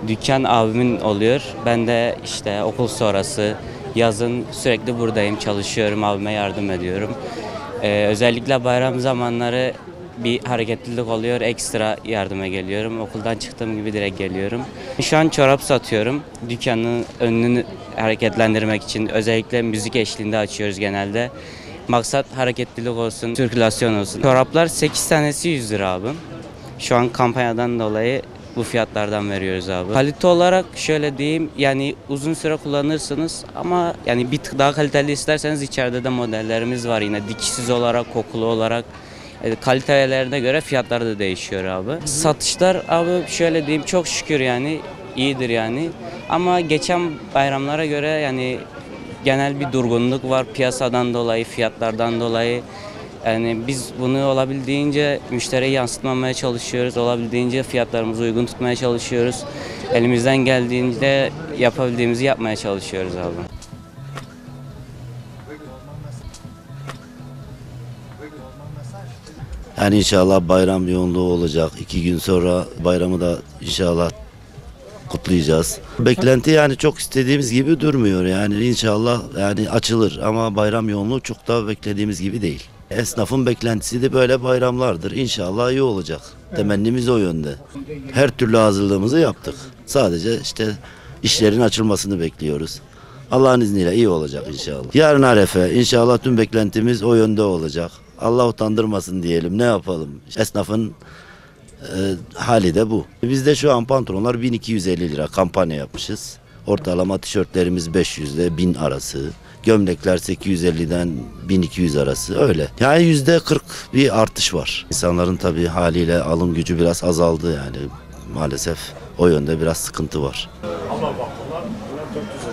Dükkan abimin oluyor. Ben de işte okul sonrası yazın sürekli buradayım, çalışıyorum, abime yardım ediyorum. Özellikle bayram zamanları bir hareketlilik oluyor, ekstra yardıma geliyorum. Okuldan çıktığım gibi direkt geliyorum. Şu an çorap satıyorum. Dükkanın önünü hareketlendirmek için özellikle müzik eşliğinde açıyoruz genelde. Maksat hareketlilik olsun, sirkülasyon olsun. Çoraplar 8 tanesi 100 lira abi. Şu an kampanyadan dolayı bu fiyatlardan veriyoruz abi. Kalite olarak şöyle diyeyim, yani uzun süre kullanırsınız ama yani bir tık daha kaliteli isterseniz içeride de modellerimiz var yine dikişsiz olarak, kokulu olarak. Kalitelerine göre fiyatlar da değişiyor abi. Satışlar abi şöyle diyeyim, çok şükür yani iyidir yani. Ama geçen bayramlara göre yani genel bir durgunluk var piyasadan dolayı, fiyatlardan dolayı. Yani biz bunu olabildiğince müşteriye yansıtmamaya çalışıyoruz. Olabildiğince fiyatlarımızı uygun tutmaya çalışıyoruz. Elimizden geldiğince yapabildiğimizi yapmaya çalışıyoruz abi. Yani inşallah bayram yoğunluğu olacak. 2 gün sonra bayramı da inşallah kutlayacağız. Beklenti yani çok istediğimiz gibi durmuyor yani inşallah yani açılır ama bayram yoğunluğu çok da beklediğimiz gibi değil. Esnafın beklentisi de böyle bayramlardır. İnşallah iyi olacak. Temennimiz o yönde. Her türlü hazırlığımızı yaptık. Sadece işte işlerin açılmasını bekliyoruz. Allah'ın izniyle iyi olacak inşallah. Yarın Arefe inşallah tüm beklentimiz o yönde olacak. Allah utandırmasın diyelim, ne yapalım. Esnafın hali de bu. Bizde şu an pantolonlar 1250 lira kampanya yapmışız. Ortalama tişörtlerimiz 500 ile 1000 arası. Gömlekler 850'den 1200 arası öyle. Yani %40 bir artış var. İnsanların tabii haliyle alım gücü biraz azaldı yani. Maalesef o yönde biraz sıkıntı var. Ama bak bunlar çok güzel.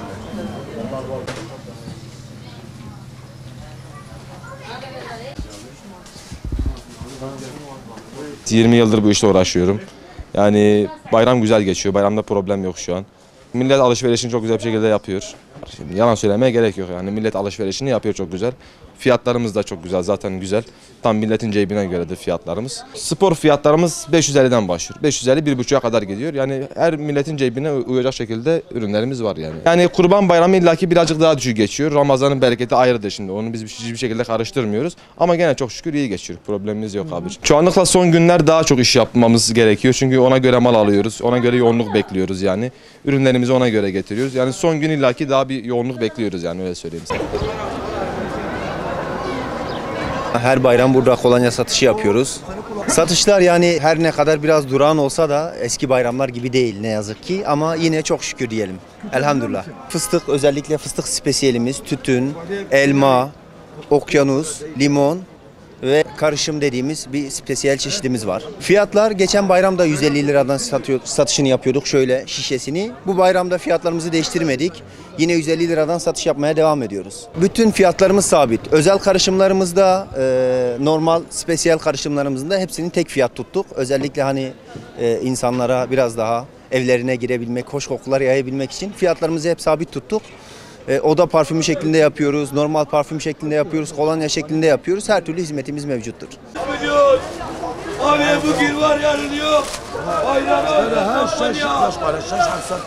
20 yıldır bu işle uğraşıyorum. Yani bayram güzel geçiyor. Bayramda problem yok şu an. Millet alışverişini çok güzel bir şekilde yapıyor. Şimdi yalan söylemeye gerek yok. Yani millet alışverişini yapıyor çok güzel. Fiyatlarımız da çok güzel, zaten güzel. Tam milletin cebine göredir fiyatlarımız. Spor fiyatlarımız 550'den başlıyor. 550 1,5'a kadar gidiyor. Yani her milletin cebine uyacak şekilde ürünlerimiz var yani. Yani Kurban Bayramı illaki birazcık daha düşük geçiyor. Ramazan'ın bereketi ayrıdır şimdi. Onu biz bir şekilde karıştırmıyoruz. Ama gene çok şükür iyi geçiyor. Problemimiz yok abi. Çoğunlukla son günler daha çok iş yapmamız gerekiyor. Çünkü ona göre mal alıyoruz. Ona göre yoğunluk bekliyoruz yani. Ürünlerimizi ona göre getiriyoruz. Yani son gün illaki daha bir yoğunluk bekliyoruz yani, öyle söyleyeyim size. Her bayram burada kolonya satışı yapıyoruz. Satışlar yani her ne kadar biraz durağan olsa da eski bayramlar gibi değil ne yazık ki, ama yine çok şükür diyelim. Elhamdülillah. Fıstık, özellikle fıstık spesiyelimiz, tütün, elma, okyanus, limon ve karışım dediğimiz bir spesiyel çeşidimiz var. Fiyatlar geçen bayramda 150 liradan satışını yapıyorduk, şöyle şişesini. Bu bayramda fiyatlarımızı değiştirmedik. Yine 150 liradan satış yapmaya devam ediyoruz. Bütün fiyatlarımız sabit. Özel karışımlarımızda, normal spesiyel karışımlarımızda hepsini tek fiyat tuttuk. Özellikle hani insanlara biraz daha evlerine girebilmek, hoş kokular yayabilmek için fiyatlarımızı hep sabit tuttuk. Oda parfümü şeklinde yapıyoruz, normal parfüm şeklinde yapıyoruz, kolonya şeklinde yapıyoruz. Her türlü hizmetimiz mevcuttur. Abi bugün var yarın yok. Aynen öyle. Her şey şaş para, şaş hassas